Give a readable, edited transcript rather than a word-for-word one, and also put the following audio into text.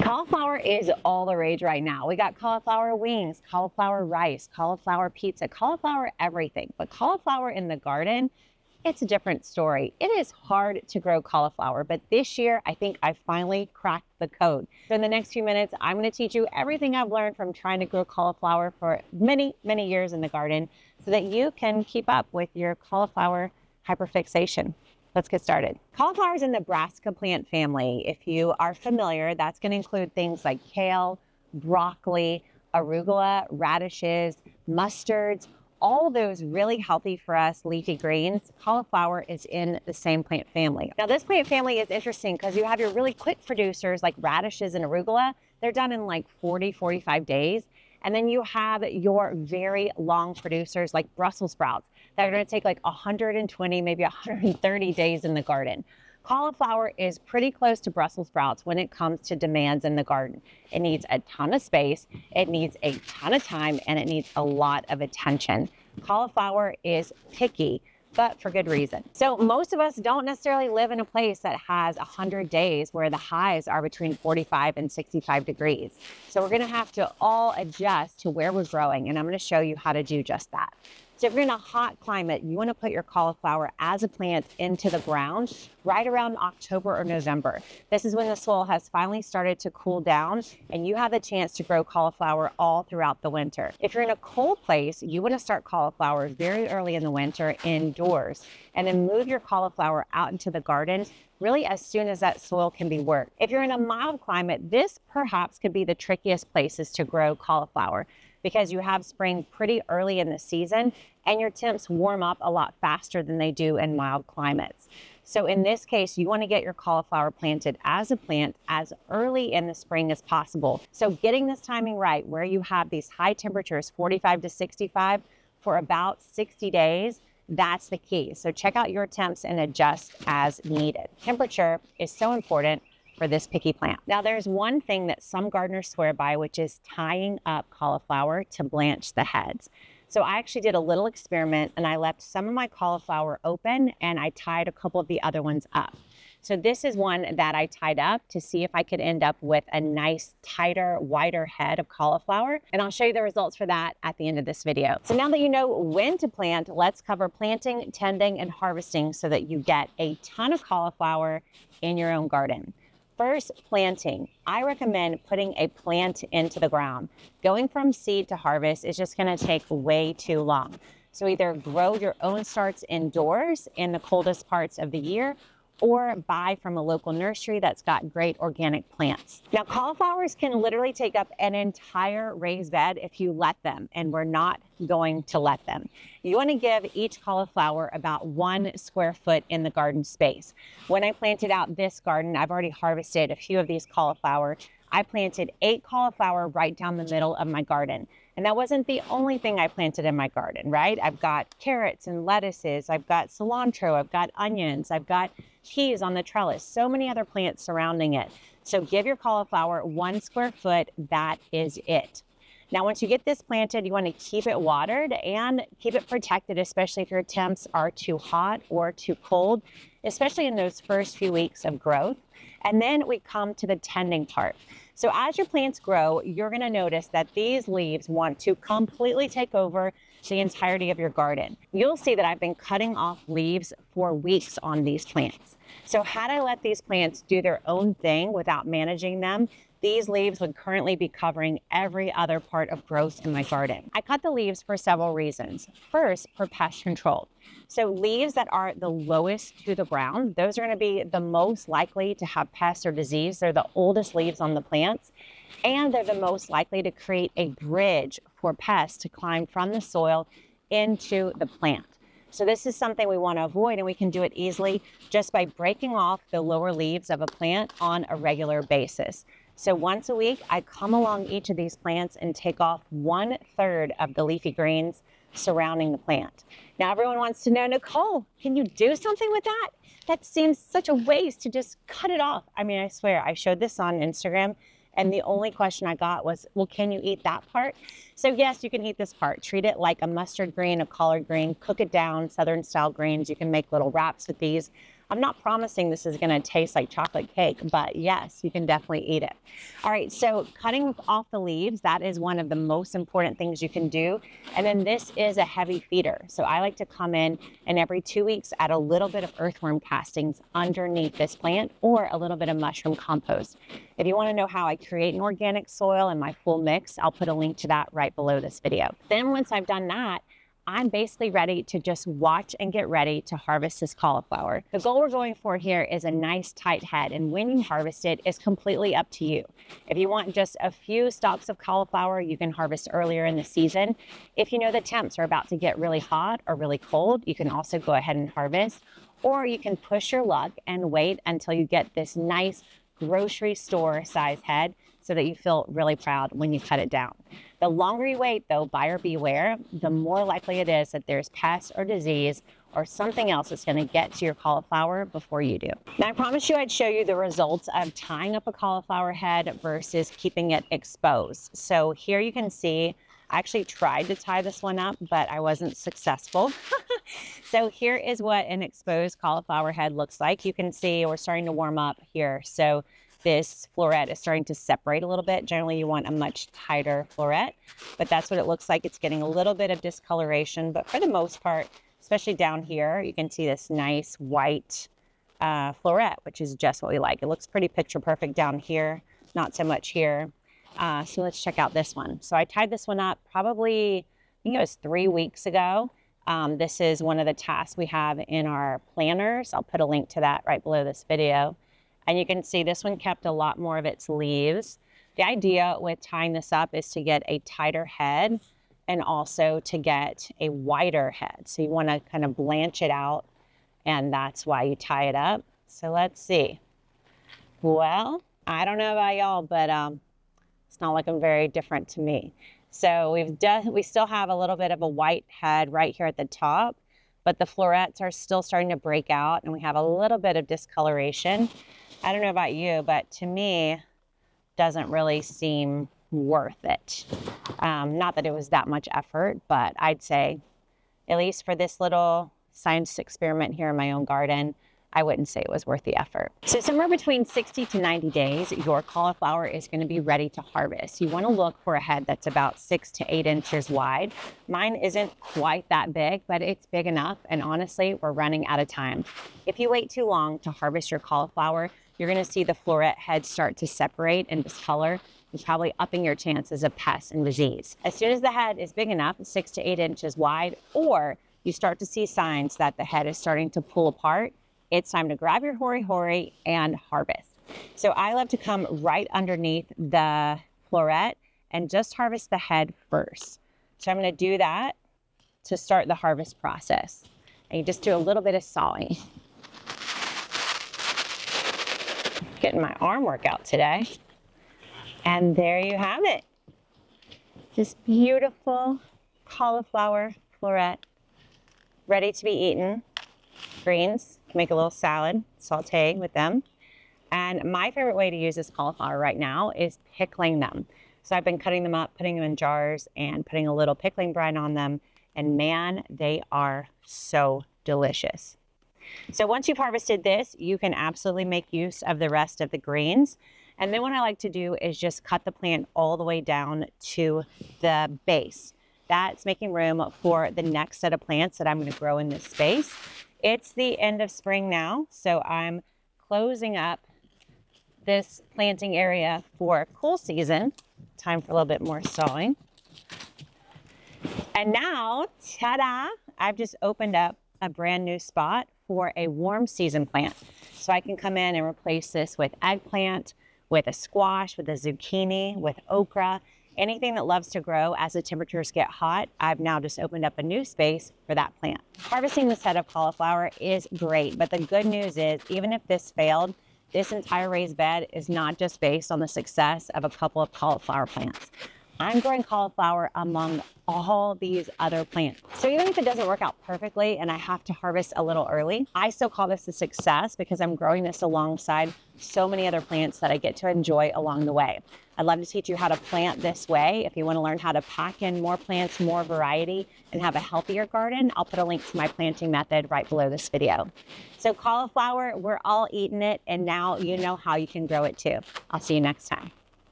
Cauliflower is all the rage right now. We got cauliflower wings, cauliflower rice, cauliflower pizza, cauliflower everything. But cauliflower in the garden, it's a different story. It is hard to grow cauliflower, but this year I think I finally cracked the code. So in the next few minutes, I'm going to teach you everything I've learned from trying to grow cauliflower for many, many years in the garden so that you can keep up with your cauliflower hyperfixation. Let's get started. Cauliflower is in the Brassica plant family. If you are familiar, that's going to include things like kale, broccoli, arugula, radishes, mustards, all those really healthy for us leafy greens. Cauliflower is in the same plant family. Now this plant family is interesting because you have your really quick producers like radishes and arugula. They're done in like 40, 45 days. And then you have your very long producers like Brussels sprouts that are going to take like 120, maybe 130 days in the garden. Cauliflower is pretty close to Brussels sprouts when it comes to demands in the garden. It needs a ton of space, it needs a ton of time, and it needs a lot of attention. Cauliflower is picky, but for good reason. So most of us don't necessarily live in a place that has 100 days where the highs are between 45 and 65 degrees. So we're gonna have to all adjust to where we're growing, and I'm gonna show you how to do just that. So if you're in a hot climate, you want to put your cauliflower as a plant into the ground right around October or November. This is when the soil has finally started to cool down and you have the chance to grow cauliflower all throughout the winter. If you're in a cold place, you want to start cauliflower very early in the winter indoors and then move your cauliflower out into the garden really as soon as that soil can be worked. If you're in a mild climate, this perhaps could be the trickiest places to grow cauliflower, because you have spring pretty early in the season and your temps warm up a lot faster than they do in mild climates. So in this case, you want to get your cauliflower planted as a plant as early in the spring as possible. So getting this timing right, where you have these high temperatures, 45 to 65 for about 60 days, that's the key. So check out your temps and adjust as needed. Temperature is so important for this picky plant. Now there's one thing that some gardeners swear by, which is tying up cauliflower to blanch the heads. So I actually did a little experiment and I left some of my cauliflower open and I tied a couple of the other ones up. So this is one that I tied up to see if I could end up with a nice, tighter, wider head of cauliflower. And I'll show you the results for that at the end of this video. So now that you know when to plant, let's cover planting, tending, and harvesting so that you get a ton of cauliflower in your own garden. First, planting. I recommend putting a plant into the ground. Going from seed to harvest is just going to take way too long. So either grow your own starts indoors in the coldest parts of the year, or buy from a local nursery that's got great organic plants. Now, cauliflowers can literally take up an entire raised bed if you let them, and we're not going to let them. You want to give each cauliflower about 1 square foot in the garden space. When I planted out this garden, I've already harvested a few of these cauliflower. I planted 8 cauliflower right down the middle of my garden. And that wasn't the only thing I planted in my garden, right? I've got carrots and lettuces, I've got cilantro, I've got onions, I've got peas on the trellis, so many other plants surrounding it. So give your cauliflower 1 square foot, that is it. Now, once you get this planted, you want to keep it watered and keep it protected, especially if your temps are too hot or too cold, especially in those first few weeks of growth. And then we come to the tending part. So as your plants grow, you're going to notice that these leaves want to completely take over the entirety of your garden. You'll see that I've been cutting off leaves for weeks on these plants. So had I let these plants do their own thing without managing them, these leaves would currently be covering every other part of growth in my garden. I cut the leaves for several reasons. First, for pest control. So leaves that are the lowest to the ground, those are going to be the most likely to have pests or disease. They're the oldest leaves on the plants, and they're the most likely to create a bridge for pests to climb from the soil into the plant. So this is something we want to avoid, and we can do it easily just by breaking off the lower leaves of a plant on a regular basis. So once a week, I come along each of these plants and take off 1/3 of the leafy greens surrounding the plant. Now everyone wants to know, Nicole, can you do something with that? That seems such a waste to just cut it off. I mean, I swear, I showed this on Instagram and the only question I got was, well, can you eat that part? So yes, you can eat this part. Treat it like a mustard green, a collard green, cook it down, Southern style greens. You can make little wraps with these. I'm not promising this is gonna taste like chocolate cake, but yes, you can definitely eat it. All right, so cutting off the leaves, that is one of the most important things you can do. And then this is a heavy feeder. So I like to come in and every 2 weeks add a little bit of earthworm castings underneath this plant or a little bit of mushroom compost. If you wanna know how I create an organic soil and my full mix, I'll put a link to that right below this video. Then once I've done that, I'm basically ready to just watch and get ready to harvest this cauliflower. The goal we're going for here is a nice tight head, and when you harvest it is completely up to you. If you want just a few stalks of cauliflower, you can harvest earlier in the season. If you know the temps are about to get really hot or really cold, you can also go ahead and harvest, or you can push your luck and wait until you get this nice grocery store size head so that you feel really proud when you cut it down. The longer you wait though, buyer beware, the more likely it is that there's pests or disease or something else that's gonna get to your cauliflower before you do. Now I promised you I'd show you the results of tying up a cauliflower head versus keeping it exposed. So here you can see, I actually tried to tie this one up, but I wasn't successful. So here is what an exposed cauliflower head looks like. You can see we're starting to warm up here. So this floret is starting to separate a little bit. Generally, you want a much tighter floret, but that's what it looks like. It's getting a little bit of discoloration, but for the most part, especially down here, you can see this nice white floret, which is just what we like. It looks pretty picture perfect down here, not so much here. So let's check out this one. So I tied this one up probably, I think it was 3 weeks ago. This is one of the tasks we have in our planners. I'll put a link to that right below this video. And you can see this one kept a lot more of its leaves. The idea with tying this up is to get a tighter head and also to get a wider head. So you want to kind of blanch it out, and that's why you tie it up. So let's see. Well, I don't know about y'all, but it's not looking very different to me. So we still have a little bit of a white head right here at the top, but the florets are still starting to break out and we have a little bit of discoloration. I don't know about you, but to me, doesn't really seem worth it. Not that it was that much effort, but I'd say, at least for this little science experiment here in my own garden, I wouldn't say it was worth the effort. So somewhere between 60 to 90 days, your cauliflower is going to be ready to harvest. You want to look for a head that's about 6 to 8 inches wide. Mine isn't quite that big, but it's big enough. And honestly, we're running out of time. If you wait too long to harvest your cauliflower, you're going to see the floret head start to separate and discolor. It's probably upping your chances of pests and disease. As soon as the head is big enough, 6 to 8 inches wide, or you start to see signs that the head is starting to pull apart, it's time to grab your hori-hori and harvest. So I love to come right underneath the floret and just harvest the head first. So I'm going to do that to start the harvest process. And you just do a little bit of sawing. Getting my arm workout today. And there you have it. This beautiful cauliflower floret ready to be eaten. Greens, can make a little salad, saute with them. And my favorite way to use this cauliflower right now is pickling them. So I've been cutting them up, putting them in jars, and putting a little pickling brine on them. And man, they are so delicious. So once you've harvested this, you can absolutely make use of the rest of the greens. And then what I like to do is just cut the plant all the way down to the base. That's making room for the next set of plants that I'm going to grow in this space. It's the end of spring now, so I'm closing up this planting area for cool season. Time for a little bit more sawing. And now, ta-da, I've just opened up a brand new spot for a warm season plant. So I can come in and replace this with eggplant, with a squash, with a zucchini, with okra, anything that loves to grow as the temperatures get hot. I've now just opened up a new space for that plant. Harvesting this head of cauliflower is great, but the good news is even if this failed, this entire raised bed is not just based on the success of a couple of cauliflower plants. I'm growing cauliflower among all these other plants. So even if it doesn't work out perfectly and I have to harvest a little early, I still call this a success because I'm growing this alongside so many other plants that I get to enjoy along the way. I'd love to teach you how to plant this way. If you want to learn how to pack in more plants, more variety, and have a healthier garden, I'll put a link to my planting method right below this video. So cauliflower, we're all eating it, and now you know how you can grow it too. I'll see you next time.